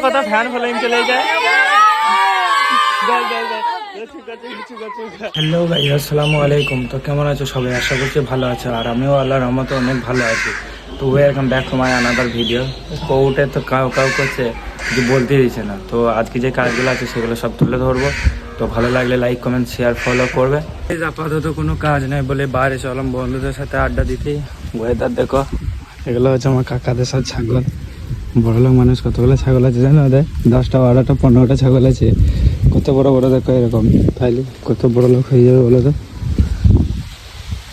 কথা fan following চলে যায়। হ্যালো ভাই, আসসালামু আলাইকুম। তো কেমন আছো সবাই? আশা করছি ভালো আছো, আর আমিও আল্লাহর রহমতে অনেক ভালো আছি। তো welcome back to my another video. কোর্টে তো কাউ করছে যে বলতে দিচ্ছে না, তো আজকে যে কাজগুলো আছে সেগুলো সব তুলে ধরবো। তো ভালো লাগলে লাইক কমেন্ট শেয়ার ফলো করবে। আপাতত কোনো কাজ নেই বলে বাইরে চলাম বন্ধুদের সাথে আড্ডা দিতে। ওয়েদার দেখো, এগুলো হচ্ছে আমার কাকাদের সাথে ছাগল। বড়লোক মানুষ কতগুলো ছাগল আছে জানো? ওদের 10টা 12টা 15টা ছাগল আছে। কত বড় বড় দেখো এরকম, তাইলে কত বড় লোক হয়ে যাবে বলো তো।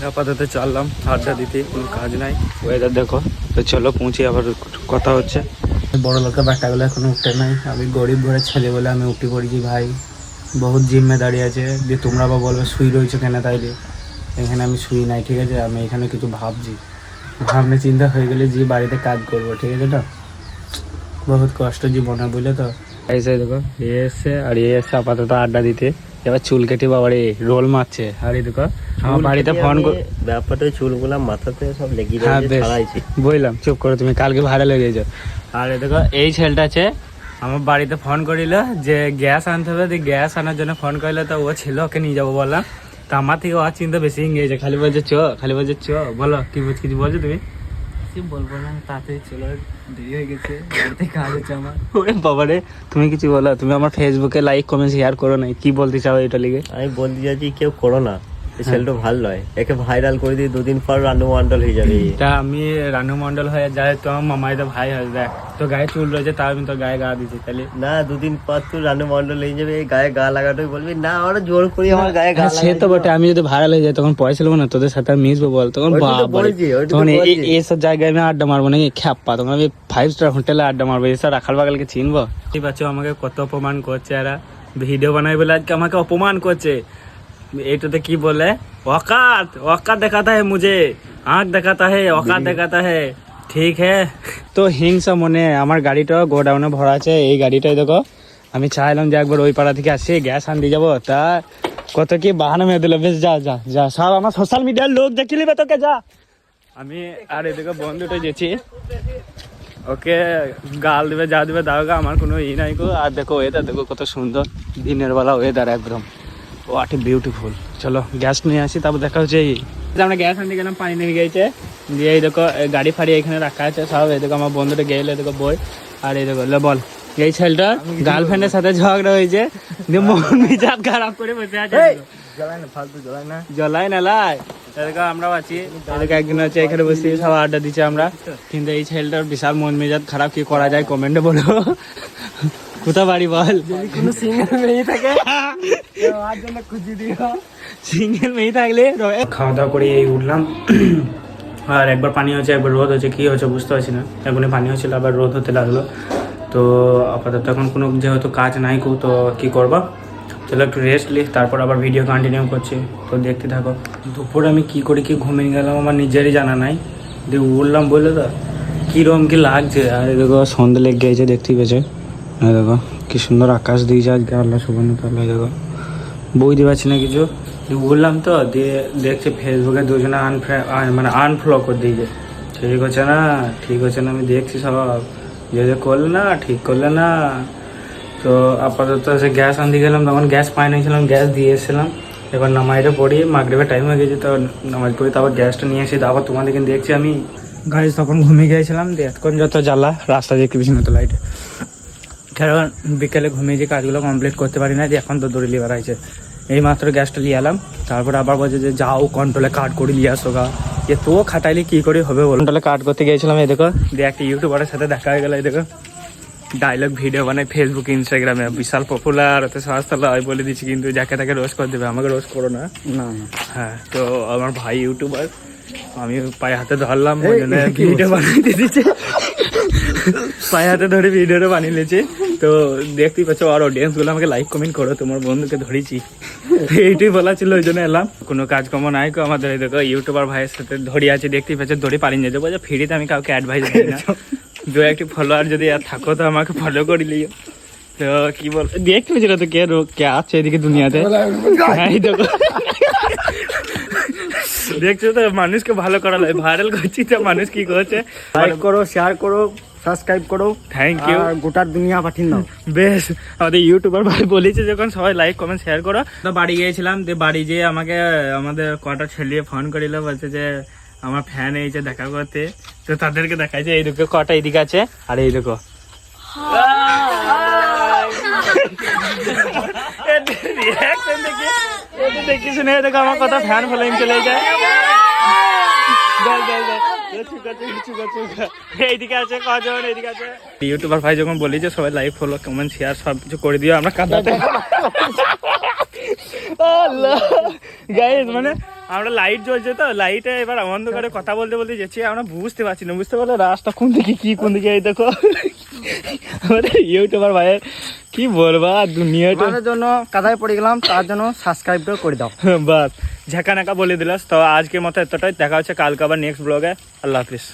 আপাতত চললাম আড্ডা দিতে, কোনো কাজ নাই। ওয়েদার দেখো, তো চলো পৌঁছে আবার কথা হচ্ছে। বড় লোকের বাচ্চাগুলো এখনো উঠতে নাই, আমি গরিব ঘরের ছেলে বলে আমি উঠে পড়েছি ভাই। বহুত জিম্মেদারি আছে, যে তোমরা বা বলবে শুই রয়েছে কেন, তাইলে এখানে আমি শুই নাই, ঠিক আছে? আমি এখানে কিছু ভাবছি, ভাবনা চিন্তা হয়ে গেলে যে বাড়িতে কাজ করবো, ঠিক আছে? তো বহুত কষ্ট জীবনে, বুঝলে তো। এসে দেখো এ এসছে, আর এ এসছে আপাতত আড্ডা দিতে। এবার চুল কেটে বাবারে রোল মারছে। আর এই দেখো আমার বাড়িতে ফোন ব্যাপারটা চুলগুলা মাথাতে সব লেগে ছাড়াইছি, বললাম চুপ করো তুমি, কালকে ভাইরাল হয়ে গেছো। আর এই দেখো এই ছেলেটা আছে আমার বাড়িতে ফোন করিল যে গ্যাস আনতে হবে, গ্যাস আনার জন্য ফোন করিল। তো ও ছিল, ওকে নিয়ে যাবো বললাম। তো আমার থেকে ওর চিন্তা বেশি গিয়েছে, খালি বলছে চ, খালি বলছে চ। বলো কি কিছু বলছো তুমি? বলবো না, তাড়াতাড়ি চলো, দেরি হয়ে গেছে, বাড়িতে কাজ হচ্ছে আমার। ওরে বাবারে, তুমি কিছু বলো? তুমি আমার ফেসবুকে লাইক কমেন্ট শেয়ার করো না, কি বলতে চাও এটা লিগে? আমি বলতে চাইছি কেউ করো না, এই ছেলেটা ভালো নয়, একে ভাইরাল করে দিই, দুদিন পর রানু মন্ডল হয়ে যাবে। তা আমি রানু মন্ডল হয়ে যায় তো আমার মামাই তো ভাই হয়, দেখ তো গায়ে চুল রয়েছে, তাও আমি তো গায়ে গা দিচ্ছি, তাহলে না দুদিন পর তুই রানু মন্ডল হয়ে যাবে, গায়ে গা লাগাটোই বলবি না, আমরা জোর করি আমার গায়ে গা। সে তো বটে, আমি যদি ভাইরাল হয়ে যাই তখন পয়সা নেবো না, তোদের সাথে মিশবো বল, তখন তখন এইসব জায়গায় আমি আড্ডা মারবো নাকি খ্যাপ্পা, তখন আমি 5 স্টার হোটেলে আড্ডা মারবো, এসব রাখাল বাগালকে চিনবো? ঠিক আছে, আমাকে কত অপমান করছে, এরা ভিডিও বানাই বলে আজকে আমাকে অপমান করছে। এটাতে কি বলে, औकात औकात দেখাতা है मुझे, आँख দেখাতা है, औकात দেখাতা है, ঠিক है? তো হিংসা মনে আমার গাড়িটা গোডাউনে ভরা আছে, এই গাড়িটাই দেখো। আমি চাইলাম যে একবার ওই পাড়া থেকে আসি গ্যাস আনতে যাবো, তা কত কি বাহানা মেয়ে দিল। বেশ যা যা যা, সব আমার সোশ্যাল মিডিয়ার লোক দেখে নিবে তোকে, যা। আমি আর এদিকে বন্ধুটা যেছি, ওকে গাল দিবে যা দিবে দাওগা, আমার কোনো ই নাই গো। আর দেখো ওয়েদার দেখো কত সুন্দর, দিনের বেলা ওয়েদার একদম হোয়াট এ বিউটিফুল। চলো গ্যাস নিয়ে আসি, তারপর দেখা হচ্ছে। আমরা গ্যাস আনতে গেলাম, পানি নেমে গেছে, দিয়ে এই দেখো গাড়ি ফাড়ি এখানে রাখা আছে সব। এই দেখো আমার বন্ধুটা গেলে দেখো বই, আর এই দেখো বল এই ছেলেটা গার্লফ্রেন্ডের সাথে ঝগড়া হয়েছে, দিয়ে মন মেজাজ খারাপ করে বসে আছে। জ্বলাই না, ফালতু জ্বলাই না, জ্বলাই না লাই। এদিকে আমরাও আছি, এদিকে একদিন আছে এখানে বসে সব আড্ডা দিচ্ছি আমরা। কিন্তু এই ছেলেটার বিশাল মন মেজাজ খারাপ, কি করা যায় কমেন্টে বলো। কোথা বাড়ি বল? কোনো সিঙ্গেল মেয়ে থাকে আর জন্য খুঁজি দিও, সিঙ্গেল মেয়ে থাকলে। খাওয়া দাওয়া করে এই উঠলাম, আর একবার পানি হচ্ছে একবার রোদ হচ্ছে, কি হচ্ছে বুঝতে পারছি না। এখনই পানি হচ্ছিল, আবার রোদ হতে লাগলো। তো আপাতত এখন কোনো যেহেতু কাজ নাই কো, তো কী করবা, চলো একটু রেস্ট লি, তারপর আবার ভিডিও কন্টিনিউ করছি, তো দেখতে থাকো। দুপুরে আমি কি করে কি ঘুমিয়ে গেলাম আমার নিজেরই জানা নাই, দিয়ে উঠলাম বলে তো কীরকম কি লাগছে। আর দেখো সন্ধ্যে লেগে গেছে, দেখতেই পেয়েছে। দেখো কি সুন্দর আকাশ দিয়েছে আজকে, আল্লাহ সুবহানাহু ওয়া তাআলা। দেখো বুঝতে পারছি না কিছু, বললাম তো, দিয়ে দেখছি ফেসবুকে দুজনে মানে আনফলো করে দিয়েছে। ঠিক হচ্ছে না, ঠিক হচ্ছে না, আমি দেখছি সব যে করলে না, ঠিক করলে না। তো আপাতত সে গ্যাস আনতে গেলাম, তখন গ্যাস পাই নিয়েছিলাম, গ্যাস দিয়ে এসেছিলাম। এবার নামাইটা পড়ি, মাগরিবের টাইম হয়ে গেছে, তো নামাজ পড়ি, তারপর গ্যাসটা নিয়ে এসে আবার তোমাদের কিন্তু দেখছি আমি গাড়ি তখন ঘুমিয়ে গিয়েছিলাম। দিয়ে এতক্ষণ যত জ্বালা রাস্তা দেখতে পেয়েছি না তো লাইটে, কারণ বিকেলে ঘুমিয়ে যে কাজগুলো কমপ্লিট করতে পারি না, যে এখন তো দৌড়ে লিভার আছে। এই মাত্র গ্যাসটা নিয়ে এলাম, তারপর আবার বলছে যে যাও কন্ট্রোলে কাট করে নিয়ে আসো গা। এ তো খাটাইলে কী করে হবে বলো। কন্ট্রোলে কাট করতে গিয়েছিলাম, এই দেখো, দিয়ে একটা ইউটিউবারের সাথে দেখা হয়ে গেল। এই দেখো ডায়লগ ভিডিও বানাই ফেসবুক ইনস্টাগ্রামে, বিশাল পপুলার, ওতে সস্তা হয় বলে দিচ্ছি, কিন্তু যাকে তাকে রোজ করে দেবে, আমাকে রোজ করো না। হ্যাঁ, তো আমার ভাই ইউটিউবার, আমি পায়ে হাতে ধরলাম, ওই জন্য ভিডিও বানাইতে দিচ্ছে, পায়ে হাতে ধরে ভিডিওটা বানিয়ে নিয়েছে। তো দেখতেই পাচ্ছ, আর অডিয়েন্সগুলো আমাকে লাইক কমেন্ট করো, তোমার বন্ধুকে ধরেছি, এইটাই বলা ছিল, ওই জন্য এলাম। কোনো কাজকর্ম নাই কো আমাদের, দেখো ইউটিউবার ভাইয়ের সাথে ধরে আছে, দেখতেই পাচ্ছ, ধরে পালিয়ে যেতে বলছে। ফ্রিতে আমি কাউকে অ্যাডভাইস দিই না, দু একটি ফলোয়ার যদি আর থাকো তো আমাকে ফলো করে লিও। তো কি বল, দেখতে পেয়েছিল তো কে আছে এদিকে দুনিয়াতে। হ্যাঁ দেখো, দেখছো তো, মানুষকে ভালো করা লাগে, ভাইরাল করছি তো মানুষ কি করছে। লাইক করো, শেয়ার করো, সাবস্ক্রাইব করো, থ্যাংক ইউ। আর গোটার দুনিয়া পাঠিয়ে দাও। বেশ, আমাদের ইউটিউবার ভাই বলেছে যখন সবাই লাইক কমেন্ট শেয়ার করো। তো বাড়ি গিয়েছিলাম, দিয়ে বাড়ি যেয়ে আমাকে আমাদের কটা ছেলে ফোন করিল, বলছে যে আমার ফ্যান এইছে দেখা করতে। তো তাদেরকে দেখাইছে, এই দেখো কটা এইদিকে আছে, আর এই দেখো দেখি শুনে দেখো আমার কথা ফ্যান ফলোইং চলে যায়। এইদিকে আছে কজন, এইদিকে আছে ইউটিউবার ভাই যখন বলি যে সবাই লাইক ফলো কমেন্ট শেয়ার সব কিছু করে দিও, আমরা কাঁদাতে গাইস মানে আমরা লাইট জ্বলছে তো, লাইটে এবার অন্ধকারে কথা বলতে বলতে যাচ্ছি, আমরা বুঝতে পারছি না, বুঝতে পারলে রাস্তা কোন দিকে কি কোন দিকে। এই দেখো আমাদের ইউটিউবার ভাইয়ের কি বলবা দুনিয়াটা তোমাদের জন্য কাদায় পড়ে গেলাম, তার জন্য সাবস্ক্রাইব করে দাও। বাস ঝাঁকা নাকা বলে দিলাস। তো আজকের মতো এতটাই, দেখা হচ্ছে কালকে আবার নেক্সট ব্লগে। আল্লাহ হাফিজ।